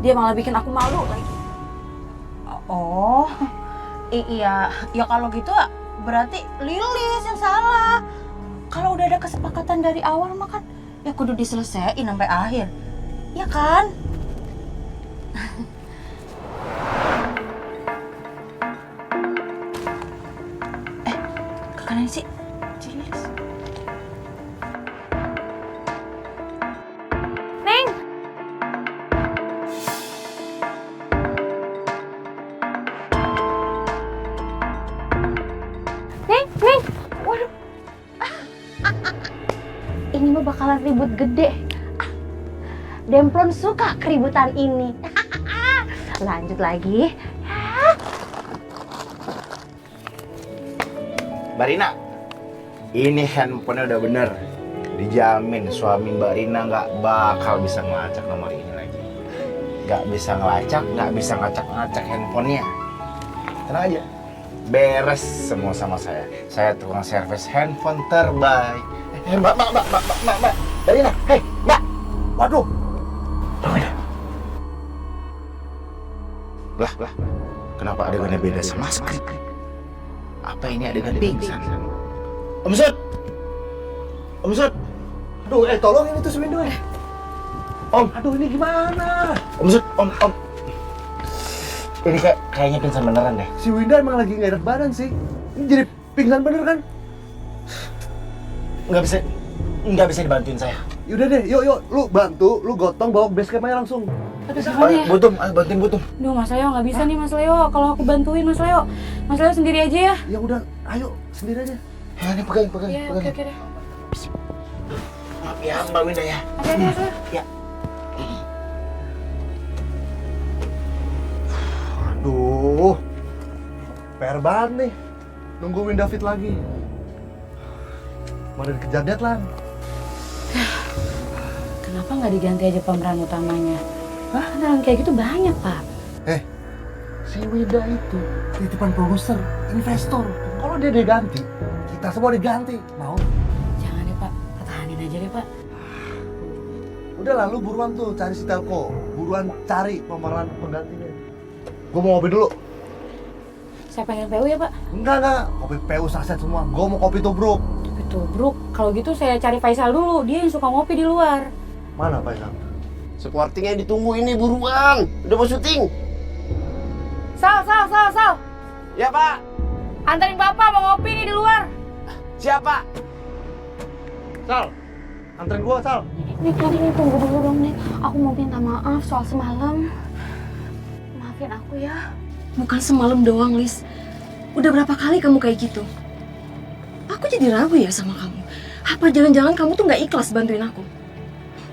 Dia malah bikin aku malu lagi. Oh, iya, ya kalau gitu berarti Lilis yang salah. Kalau udah ada kesepakatan dari awal mah kan ya kudu diselesaikan sampai akhir. Ya kan? Ke kanan sih, Lilis. Neng! Neng! Waduh. Ini mah bakalan ribut gede. Demplon suka keributan ini. Lanjut lagi. Mbak Rina, ini handphonenya udah bener. Dijamin suami Mbak Rina nggak bakal bisa ngelacak nomor ini lagi. Nggak bisa ngelacak, nggak bisa ngacak-ngacak handphonenya. Tenang aja, beres semua sama saya. Saya tukang servis handphone terbaik. Mbak Rina, hei Mbak, waduh. Lah, kenapa adegannya beda sama skrip? Apa ini adegan pingsan? Om Sud! Om Sud! Aduh, tolong ini tuh si Windu. Om! Aduh, ini gimana? Om Sud, Om. Ini kayaknya pingsan beneran deh. Si Winda emang lagi nggak enak badan sih. Ini jadi pingsan bener kan? Nggak bisa dibantuin saya. Yaudah deh, yuk, lu bantu, lu gotong bawa ke base camp aja langsung. Aduh, gimana ya? Butum, bantuin Butum. Duh, Mas Leo nggak bisa nih Mas Leo. Kalau aku bantuin Mas Leo. Mas Leo sendiri aja ya. Ya udah, ayo sendiri aja. Ya, ini pegang. Iya, oke deh. Maaf ya, Mbak Winda ya. Hati-hati Mas Leo. Ya. Aduh, PR banget nih. Nungguin David lagi. Mana dikejar deadline. Kenapa nggak diganti aja pemeran utamanya? Hah? Kan kayak gitu banyak, Pak. Si Winda itu titipan produser, investor. Kalau dia diganti, kita semua diganti. Mau? Jangan deh, Pak. Pertahanin aja deh, Pak. Udah lah, lu buruan tuh cari si Telco. Buruan cari pemeran penggantinya. Gue mau ngopi dulu. Saya pengen PU ya, Pak. Enggak. Kopi PU saset semua. Gue mau kopi tubruk. Kopi tubruk. Kalau gitu saya cari Faisal dulu. Dia yang suka ngopi di luar. Mana Faisal? Supportingnya ditunggu ini buruan. Udah mau syuting. Sal. Ya Pak. Anterin Bapak mau ngopi nih di luar. Siapa? Sal, anterin gua Sal. Nih, tunggu dulu dong, Nih. Aku mau minta maaf soal semalam. Maafin aku ya. Bukan semalam doang, Lis. Udah berapa kali kamu kayak gitu? Aku jadi ragu ya sama kamu. Apa jangan-jangan kamu tuh nggak ikhlas bantuin aku?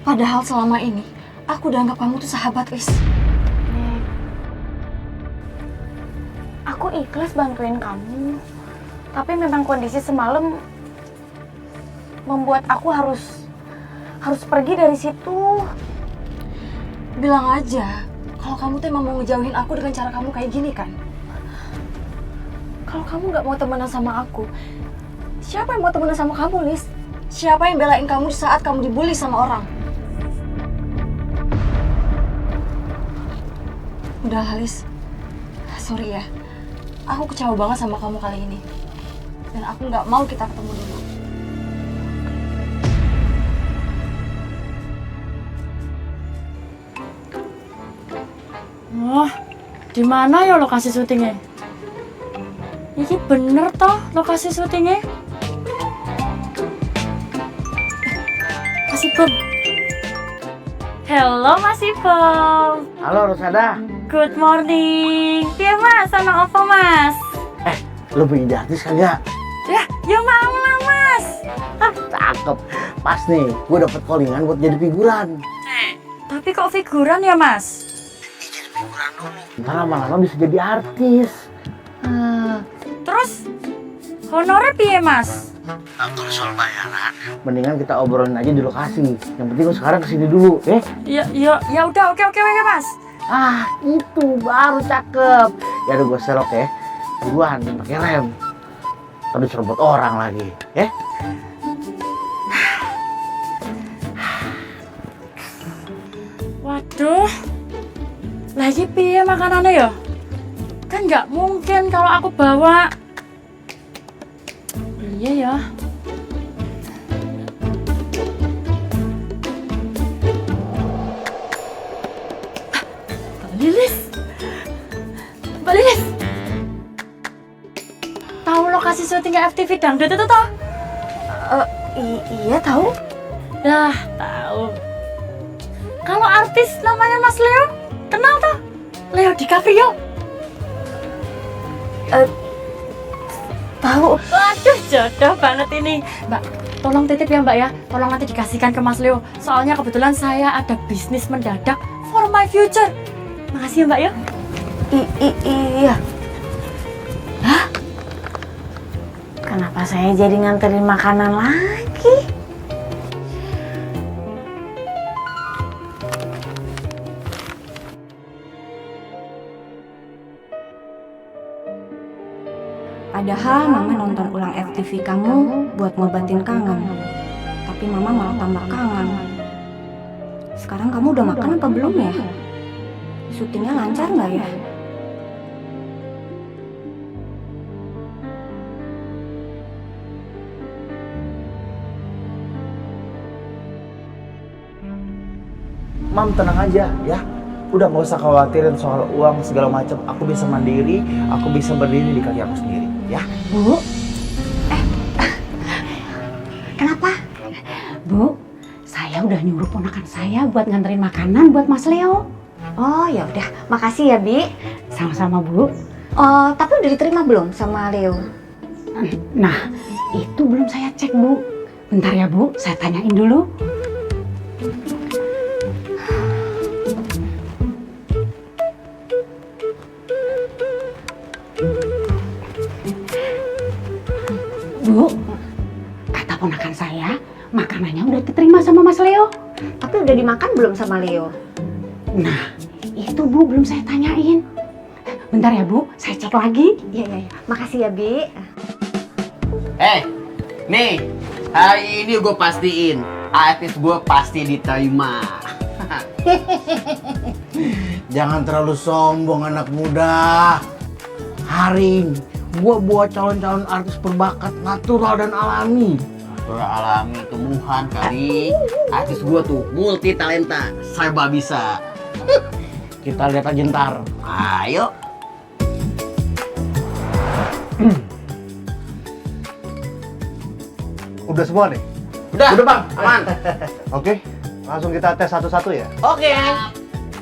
Padahal selama ini, aku udah anggap kamu tuh sahabat, Lis. Aku ikhlas bantuin kamu. Tapi memang kondisi semalam membuat aku harus pergi dari situ. Bilang aja, kalau kamu tuh emang mau ngejauhin aku dengan cara kamu kayak gini kan? Kalau kamu nggak mau temenan sama aku, siapa yang mau temenan sama kamu, Lis? Siapa yang belain kamu di saat kamu dibully sama orang? Udah, Lis. Sorry ya. Aku kecewa banget sama kamu kali ini. Dan aku nggak mau kita ketemu dulu. Oh, di mana ya lokasi syutingnya? Ini bener toh lokasi syutingnya? Mas Ipul. Hello Mas Ipul. Halo Rosada. Good morning. Iya Mas, sama Oppo Mas. Lu punya artis kagak? Ya mau lah Mas. Cakep. Pas nih, gue dapet callingan buat jadi figuran. Tapi kok figuran ya Mas? Ntar lama-lama bisa jadi artis. Terus honornya piye Mas? Kalau soal bayaran, mendingan kita obrolin aja di lokasi. Yang penting lu sekarang kesini dulu, Ya udah, oke Mas. Ah, itu baru cakep. Ya udah gue serok ya. Buruan pakai rem. Terus robot orang lagi, Duh, lagi piye makanannya ya? Kan nggak mungkin kalau aku bawa. Iya ya. Lilis, Mbak Lilis, tahu lokasi syutingnya FTV Dangdut itu toh? Iya tahu. Dah tahu. Kalau artis namanya Mas Leo, kenal toh? Leo DiCaprio. Tahu. Waduh, jodoh banget ini. Mbak, tolong titip ya Mbak ya. Tolong nanti dikasihkan ke Mas Leo. Soalnya kebetulan saya ada bisnis mendadak for my future. Makasih ya Mbak ya. Iya. Hah? Kenapa saya jadi nganterin makanan lagi? Padahal Mama nonton ulang FTV kamu buat ngobatin kangen. Tapi Mama malah tambah kangen. Sekarang kamu udah makan apa belum ya? Syutingnya lancar nggak ya? Mam tenang aja ya. Udah nggak usah khawatirin soal uang segala macam. Aku bisa mandiri, aku bisa berdiri di kaki aku sendiri, ya. Bu? Kenapa? Bu, saya udah nyuruh ponakan saya buat nganterin makanan buat Mas Leo. Oh ya udah, makasih ya Bi. Sama-sama Bu. Oh, tapi udah diterima belum sama Leo? Nah, itu belum saya cek Bu. Bentar ya Bu, saya tanyain dulu. Bu, kata ponakan saya, makanannya udah diterima sama Mas Leo. Tapi udah dimakan belum sama Leo? Nah, itu Bu belum saya tanyain. Bentar ya Bu, saya cek lagi. Iya. Makasih ya Bi. Nih, hari ini gue pastiin artis gue pasti diterima. Jangan terlalu sombong anak muda. Hari ini gua buat calon-calon artis berbakat natural dan alami. Natural alami tumbuhan kali. Artis gue tuh multi talenta, serba bisa. Kita lihat aja ntar. Ayo. Udah semua nih? Udah Bang, aman. Oke, langsung kita tes satu-satu ya. Oke.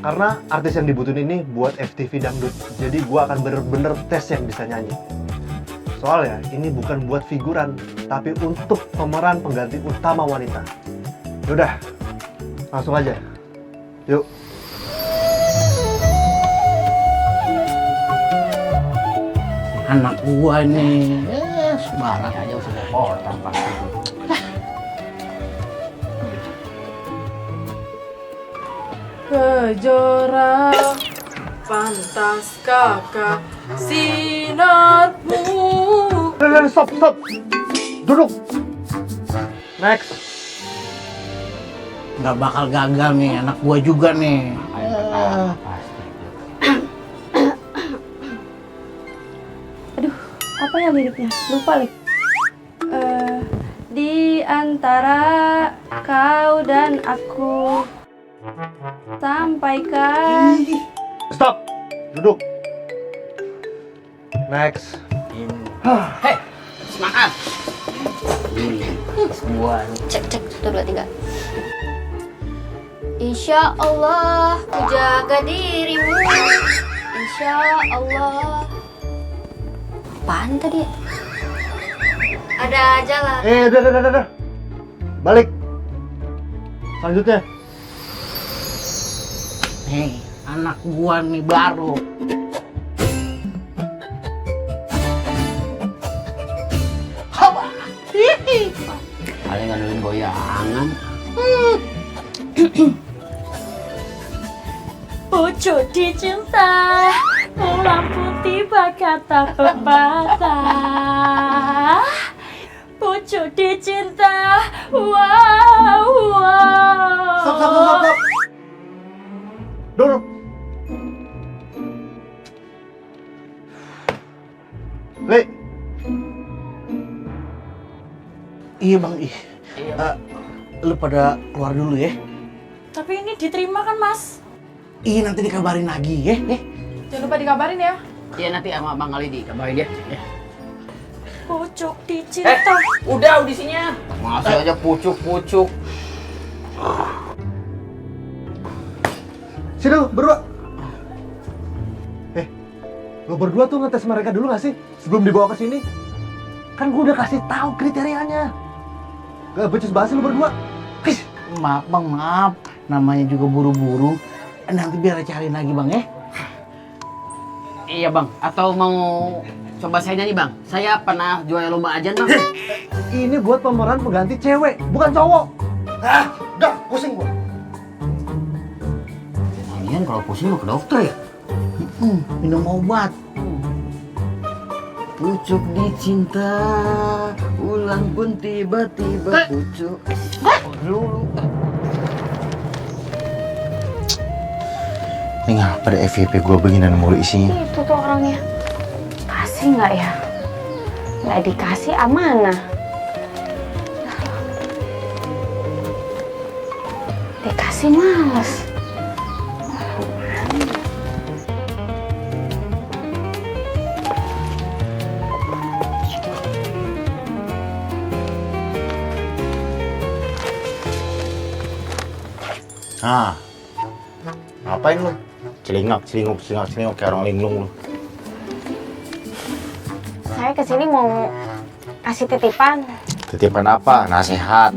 Karena artis yang dibutuhin ini buat FTV Dangdut. Jadi gua akan bener-bener tes yang bisa nyanyi. Soalnya ini bukan buat figuran, tapi untuk pemeran pengganti utama wanita. Yaudah, langsung aja. Yuk. Anak gua nih, sembarang aja sudah potong pasti. Kejora pantas kakak sinarmu. Stop. Duduk. Next. Nggak bakal gagal nih, anak gua juga nih. Aduh, apa ya liriknya? Lupa lagi. Di antara kau dan aku, sampaikan. Stop. Duduk. Next. Hei, semangat. Semua. Cek 1, 2, 3. Insya Allah ku jaga dirimu. Insya Allah. Apaan tadi? Ada jalan. Udah. Balik. Selanjutnya. Nih, anak gua nih baru. Kalian ngandelin goyangan. Pucuk dicinta, pulang putih kata pepatah. Pucuk dicinta, wow. Stop. Dul. Le. Iya bang, lu pada keluar dulu ya. Tapi ini diterima kan, Mas? Iya nanti dikabarin lagi ya. Jangan lupa dikabarin ya. Iya nanti sama Bang Ali dikabarin dia. Pucuk dicinta. Udah audisinya. Masih aja pucuk-pucuk. Sini lu berdua. Lu berdua tuh ngetes mereka dulu gak sih sebelum dibawa ke sini? Kan gue udah kasih tahu kriterianya. Gak becus basi lu berdua. Maaf bang, maaf. Namanya juga buru-buru. Nanti biar cariin lagi bang ya. Iya Bang, atau mau coba saya nyanyi Bang? Saya pernah juara lomba ajan Bang. Ini buat pemeran pengganti cewek, bukan cowok. Udah, pusing gua. Lagian kalau pusing mau ke dokter ya? Minum obat. Pucuk dicinta, ulang pun tiba-tiba pucuk. Dulu. Ini ngapa ada FYP gue beginian mulu isinya? Itu tuh orangnya. Kasih nggak ya? Nggak dikasih amanah. Dikasih males. Nah, ngapain lu? Celingak kayak orang linglung lu. Saya kesini mau kasih titipan. Titipan apa? Nasihat.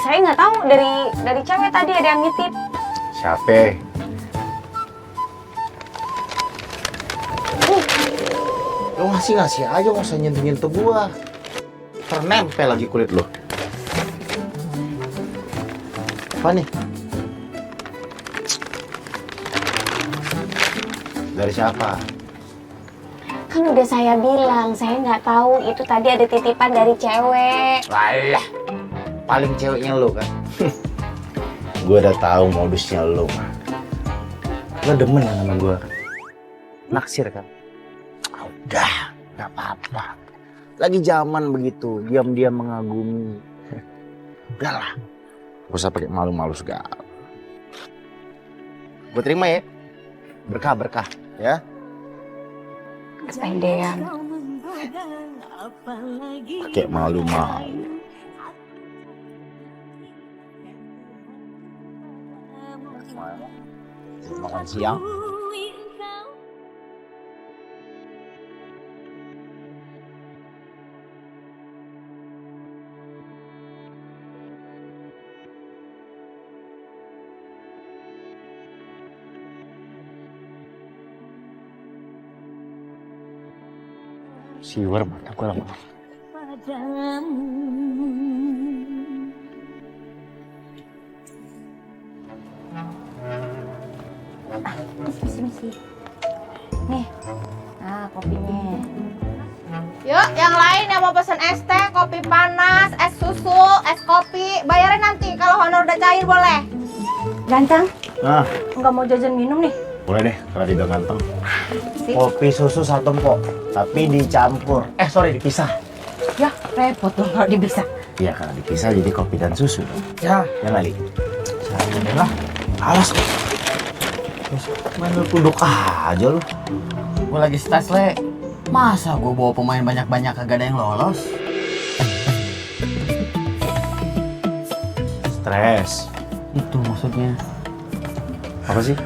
Saya nggak tahu dari cewek tadi ada yang nitip. Siapa? Lu ngasih aja, nggak usah nyentuh gua. Ternempel lagi kulit lu. Apa nih? Dari siapa? Kan udah saya bilang, saya nggak tahu itu tadi ada titipan dari cewek. Walah, paling ceweknya lu kan. Gue udah tahu modusnya lu mah. Lo demen kan sama gue? Naksir kan? Udah, nggak apa-apa. Lagi zaman begitu, diam-diam mengagumi. Udahlah, gak usah pakai malu-malu segala. Gue terima ya, berkah ya. Kepedean. Pakai malu-malu. Makan siang. Siwer mata gue lama. Misi. Nih, nah kopinya. Yuk, yang lain yang mau pesen es teh, kopi panas, es susu, es kopi, bayarnya nanti kalau honor udah cair boleh. Ganteng, Nah, nggak mau jajan minum nih? boleh deh kalau dia ganteng. Kopi susu 1 empok, tapi dicampur. Sorry, dipisah. Ya, repot dong kalau dipisah. Iya, karena dipisah jadi kopi dan susu. Ya, Ya lagi. Lah, alas. Main lu tunduk aja lu. Gue lagi stres le. Masa gue bawa pemain banyak-banyak kagak ada yang lolos? Stres. Itu maksudnya. Apa sih?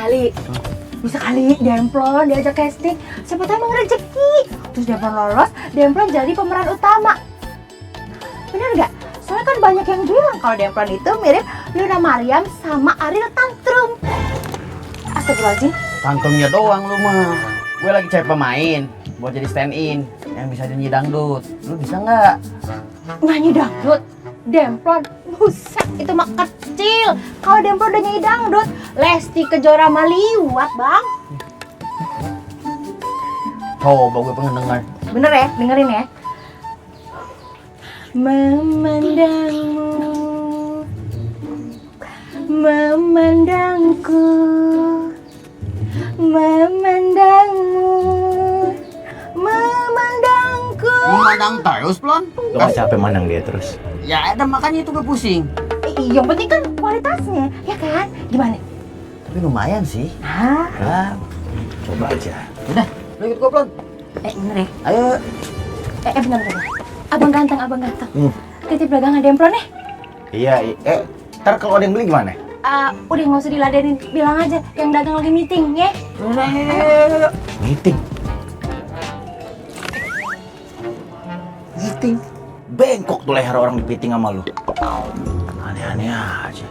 Kali, bisa kali Demplon diajak casting, siapa tahu emang rezeki. Terus Demplon lolos, Demplon jadi pemeran utama. Bener nggak? Soalnya kan banyak yang bilang kalau Demplon itu mirip Luna Mariam sama Ariel Tantrum. Astagfirullahaladzim. Tantumnya doang lu mah. Gue lagi cari pemain buat jadi stand in yang bisa nyanyi dangdut. Lu bisa nggak? Nyanyi dangdut? Demplon, buset, itu mah kecil. Kalau Demplon udah nyanyi dangdut, Lesti Kejora mah liwat, Bang. Coba gue pengen denger. Bener ya, dengerin ya. memandangmu, memandangku, memandangmu, memandangku. Memandang terus, Plon? Lo gak capek mandang dia terus? Ya ada, makanya itu gak pusing. Yang penting kan kualitasnya, ya kan? Gimana? Tapi lumayan sih. Hah? Ya, Coba aja. udah, lo ikut gue, Plon. Bener ya? Ayo. Bentar. Abang ganteng. Titip dagangan demplon nih. Iya, ntar kalau ada yang beli gimana? Udah nggak usah diladenin, bilang aja yang dagang lagi meeting, ya? Meeting? Meeting? Bengkok tuh leher orang dipiting sama lu. Aneh-aneh aja.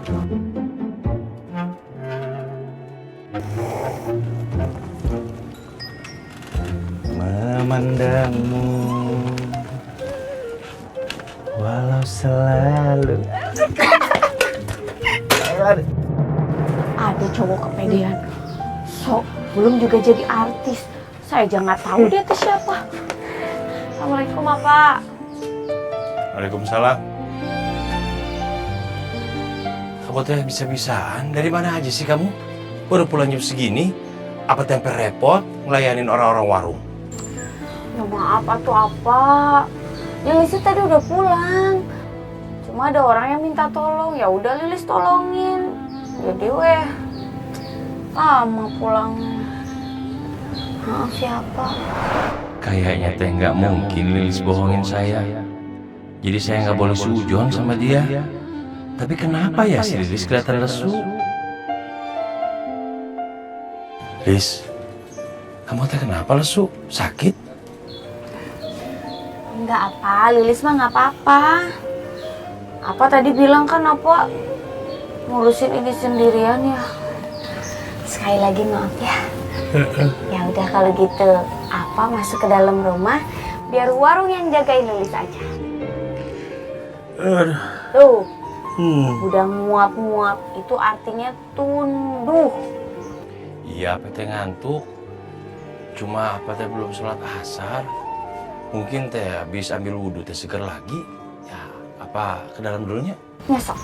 Memandangmu walau selalu. Ada cowok kepedean. Belum juga jadi artis. Saya aja nggak tahu dia itu siapa. Assalamualaikum, Bapak. Waalaikumsalam. Kamu teh bisa-bisaan? Dari mana aja sih kamu? Baru pulang jam segini? Apa tempe repot ngelayanin orang-orang warung? Ya maaf atuh apa. Yang Lilis tadi udah pulang. Cuma ada orang yang minta tolong. Ya udah Lilis tolongin. Jadi lama pulangnya. Maaf siapa? Kayaknya teh nggak mungkin Lilis bohongin saya. Jadi saya nggak boleh sujon sama dia. Tapi kenapa ya si Lilis kelihatan lesu? Lis, kamu teh kenapa lesu? Sakit? Enggak apa, Lilis mah nggak apa-apa. Apa tadi bilang kan apa ngurusin ini sendirian ya. Sekali lagi maaf ya. Ya udah kalau gitu, apa masuk ke dalam rumah biar warung yang jagain Lilis aja. Tuh, udah nguap-nguap itu artinya tunduh. Iya, apa teh ngantuk. Cuma apa teh belum sholat asar. Mungkin teh habis ambil wudhu teh seger lagi. Ya, apa ke dalam dulunya? Nyesok.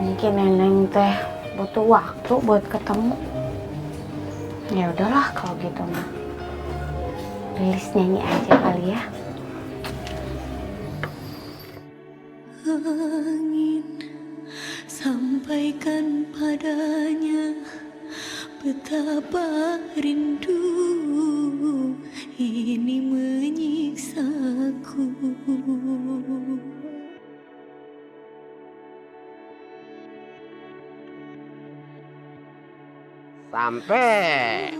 Mungkin neneng teh butuh waktu buat ketemu. Ya udahlah kalau gitu mah. Lilis nyanyi aja kali ya. Angin, sampaikan padanya betapa rindu ini menyiksaku. Sampai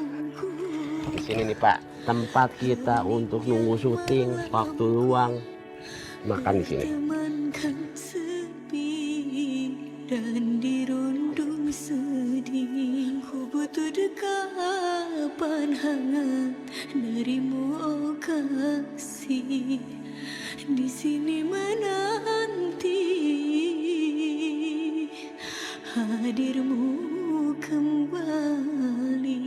di sini nih Pak, tempat kita untuk nunggu syuting waktu luang, makan di sini. Dan dirundung sedih, ku butuh dekapan hangat darimu, oh kasih. Di sini menanti hadirmu kembali.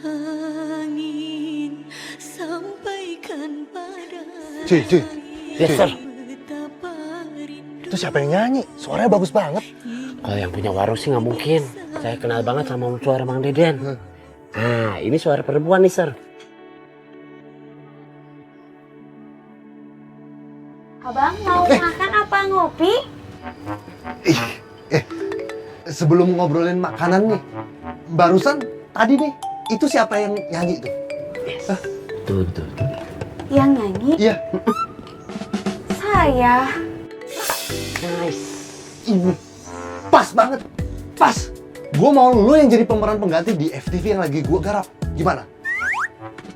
Angin, sampaikan pada. Cuy. Yes, sir. Itu siapa yang nyanyi? Suaranya bagus banget. Kalau yang punya warung sih nggak mungkin. Saya kenal banget sama suara Mang Deden. Ah, ini suara perempuan nih, Sir. Abang mau makan apa ngopi? Sebelum ngobrolin makanan nih, barusan tadi nih, itu siapa yang nyanyi tuh? Tuh. Yang nyanyi? Iya. Saya. Nice. Ini pas banget, pas. Gue mau lu yang jadi pemeran pengganti di FTV yang lagi gue garap. Gimana?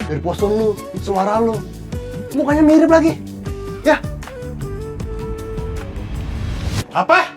Dari postur lu, suara lu, mukanya mirip lagi. Ya. Apa?